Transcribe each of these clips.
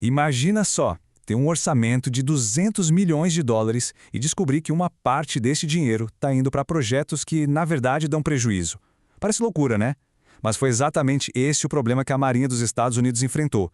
Imagina só, ter um orçamento de 200 milhões de dólares e descobrir que uma parte desse dinheiro está indo para projetos que, na verdade, dão prejuízo. Parece loucura, né? Mas foi exatamente esse o problema que a Marinha dos Estados Unidos enfrentou.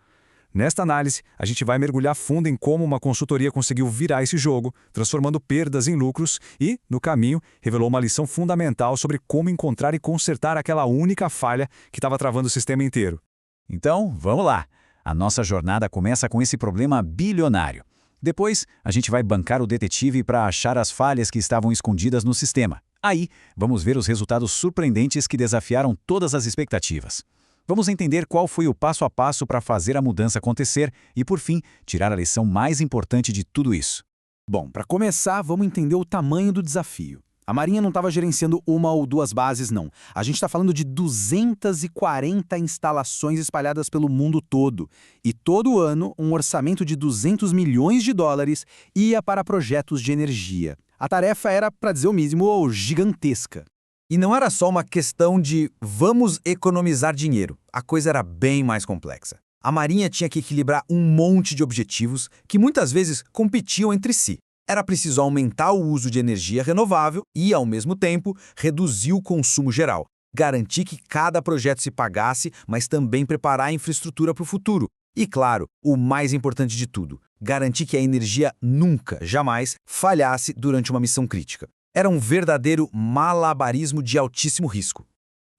Nesta análise, a gente vai mergulhar fundo em como uma consultoria conseguiu virar esse jogo, transformando perdas em lucros e, no caminho, revelou uma lição fundamental sobre como encontrar e consertar aquela única falha que estava travando o sistema inteiro. Então, vamos lá. A nossa jornada começa com esse problema bilionário. Depois, a gente vai bancar o detetive para achar as falhas que estavam escondidas no sistema. Aí, vamos ver os resultados surpreendentes que desafiaram todas as expectativas. Vamos entender qual foi o passo a passo para fazer a mudança acontecer e, por fim, tirar a lição mais importante de tudo isso. Bom, para começar, vamos entender o tamanho do desafio. A Marinha não estava gerenciando uma ou duas bases, não. A gente está falando de 240 instalações espalhadas pelo mundo todo. E todo ano, um orçamento de 200 milhões de dólares ia para projetos de energia. A tarefa era, para dizer o mínimo, gigantesca. E não era só uma questão de vamos economizar dinheiro. A coisa era bem mais complexa. A Marinha tinha que equilibrar um monte de objetivos que muitas vezes competiam entre si. Era preciso aumentar o uso de energia renovável e, ao mesmo tempo, reduzir o consumo geral. Garantir que cada projeto se pagasse, mas também preparar a infraestrutura para o futuro. E, claro, o mais importante de tudo, garantir que a energia nunca, jamais, falhasse durante uma missão crítica. Era um verdadeiro malabarismo de altíssimo risco.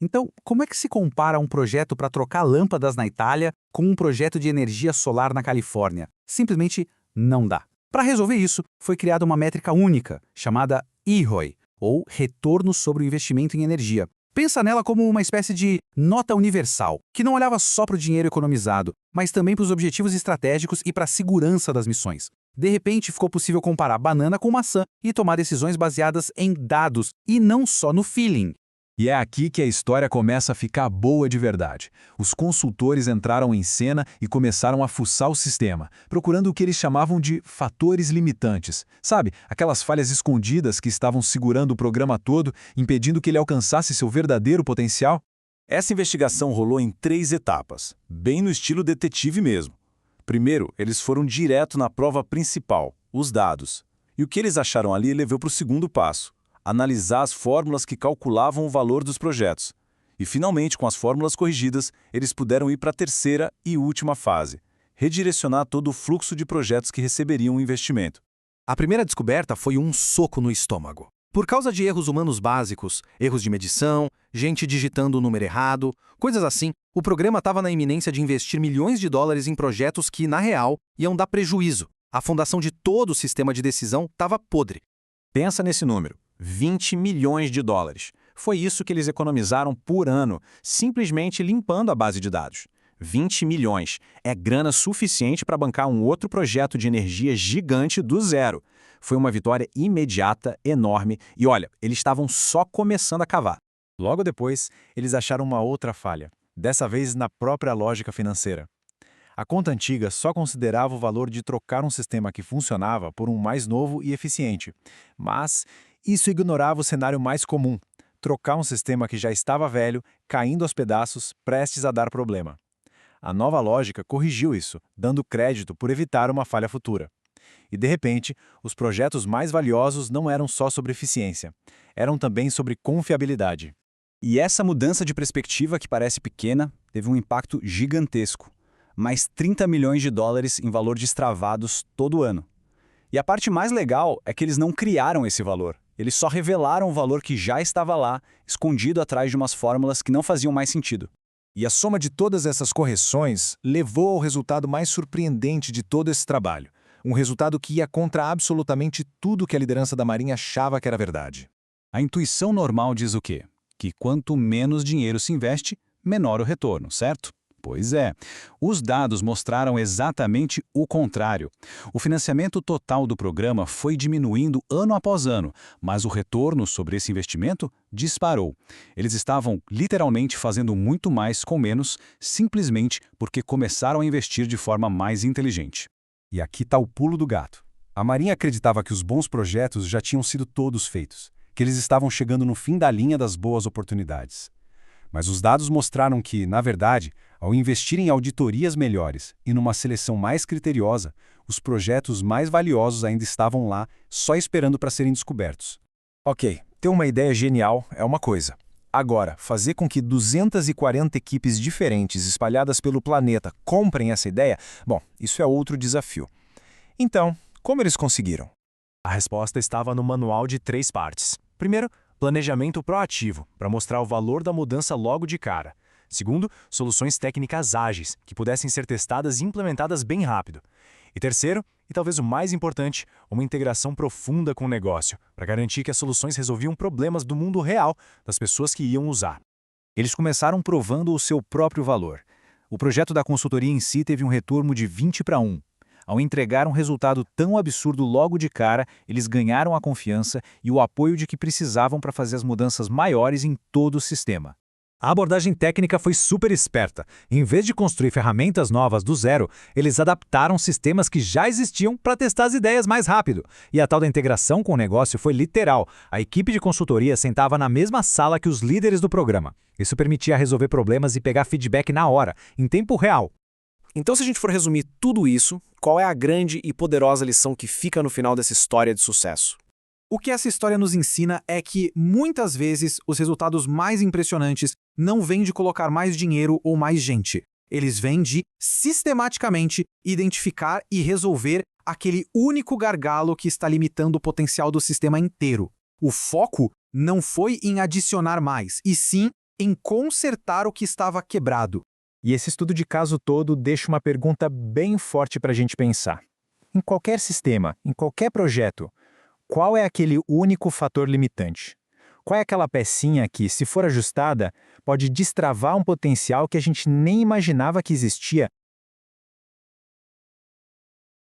Então, como é que se compara um projeto para trocar lâmpadas na Itália com um projeto de energia solar na Califórnia? Simplesmente não dá. Para resolver isso, foi criada uma métrica única, chamada ROI, ou Retorno sobre o Investimento em Energia. Pensa nela como uma espécie de nota universal, que não olhava só para o dinheiro economizado, mas também para os objetivos estratégicos e para a segurança das missões. De repente, ficou possível comparar banana com maçã e tomar decisões baseadas em dados, e não só no feeling. E é aqui que a história começa a ficar boa de verdade. Os consultores entraram em cena e começaram a fuçar o sistema, procurando o que eles chamavam de fatores limitantes. Sabe, aquelas falhas escondidas que estavam segurando o programa todo, impedindo que ele alcançasse seu verdadeiro potencial? Essa investigação rolou em 3 etapas, bem no estilo detetive mesmo. Primeiro, eles foram direto na prova principal, os dados. E o que eles acharam ali levou para o segundo passo, analisar as fórmulas que calculavam o valor dos projetos. E, finalmente, com as fórmulas corrigidas, eles puderam ir para a terceira e última fase, redirecionar todo o fluxo de projetos que receberiam o investimento. A primeira descoberta foi um soco no estômago. Por causa de erros humanos básicos, erros de medição, gente digitando o número errado, coisas assim, o programa estava na iminência de investir milhões de dólares em projetos que, na real, iam dar prejuízo. A fundação de todo o sistema de decisão estava podre. Pensa nesse número, 20 milhões de dólares. Foi isso que eles economizaram por ano, simplesmente limpando a base de dados. 20 milhões é grana suficiente para bancar um outro projeto de energia gigante do zero. Foi uma vitória imediata, enorme, e olha, eles estavam só começando a cavar. Logo depois, eles acharam uma outra falha, dessa vez na própria lógica financeira. A conta antiga só considerava o valor de trocar um sistema que funcionava por um mais novo e eficiente. Mas isso ignorava o cenário mais comum, trocar um sistema que já estava velho, caindo aos pedaços, prestes a dar problema. A nova lógica corrigiu isso, dando crédito por evitar uma falha futura. E, de repente, os projetos mais valiosos não eram só sobre eficiência, eram também sobre confiabilidade. E essa mudança de perspectiva, que parece pequena, teve um impacto gigantesco. Mais 30 milhões de dólares em valor de extravados todo ano. E a parte mais legal é que eles não criaram esse valor. Eles só revelaram o valor que já estava lá, escondido atrás de umas fórmulas que não faziam mais sentido. E a soma de todas essas correções levou ao resultado mais surpreendente de todo esse trabalho. Um resultado que ia contra absolutamente tudo que a liderança da Marinha achava que era verdade. A intuição normal diz o quê? Que quanto menos dinheiro se investe, menor o retorno, certo? Pois é, os dados mostraram exatamente o contrário. O financiamento total do programa foi diminuindo ano após ano, mas o retorno sobre esse investimento disparou. Eles estavam literalmente fazendo muito mais com menos, simplesmente porque começaram a investir de forma mais inteligente. E aqui está o pulo do gato. A Marinha acreditava que os bons projetos já tinham sido todos feitos, que eles estavam chegando no fim da linha das boas oportunidades. Mas os dados mostraram que, na verdade, ao investir em auditorias melhores e numa seleção mais criteriosa, os projetos mais valiosos ainda estavam lá, só esperando para serem descobertos. Ok, ter uma ideia genial é uma coisa. Agora, fazer com que 240 equipes diferentes espalhadas pelo planeta comprem essa ideia, bom, isso é outro desafio. Então, como eles conseguiram? A resposta estava no manual de 3 partes. Primeiro, planejamento proativo, para mostrar o valor da mudança logo de cara. Segundo, soluções técnicas ágeis, que pudessem ser testadas e implementadas bem rápido. E terceiro, e talvez o mais importante, uma integração profunda com o negócio, para garantir que as soluções resolviam problemas do mundo real das pessoas que iam usar. Eles começaram provando o seu próprio valor. O projeto da consultoria em si teve um retorno de 20-1. Ao entregar um resultado tão absurdo logo de cara, eles ganharam a confiança e o apoio de que precisavam para fazer as mudanças maiores em todo o sistema. A abordagem técnica foi super esperta. Em vez de construir ferramentas novas do zero, eles adaptaram sistemas que já existiam para testar as ideias mais rápido. E a tal da integração com o negócio foi literal. A equipe de consultoria sentava na mesma sala que os líderes do programa. Isso permitia resolver problemas e pegar feedback na hora, em tempo real. Então, se a gente for resumir tudo isso, qual é a grande e poderosa lição que fica no final dessa história de sucesso? O que essa história nos ensina é que, muitas vezes, os resultados mais impressionantes não vêm de colocar mais dinheiro ou mais gente. Eles vêm de, sistematicamente, identificar e resolver aquele único gargalo que está limitando o potencial do sistema inteiro. O foco não foi em adicionar mais, e sim em consertar o que estava quebrado. E esse estudo de caso todo deixa uma pergunta bem forte para a gente pensar. Em qualquer sistema, em qualquer projeto, qual é aquele único fator limitante? Qual é aquela pecinha que, se for ajustada, pode destravar um potencial que a gente nem imaginava que existia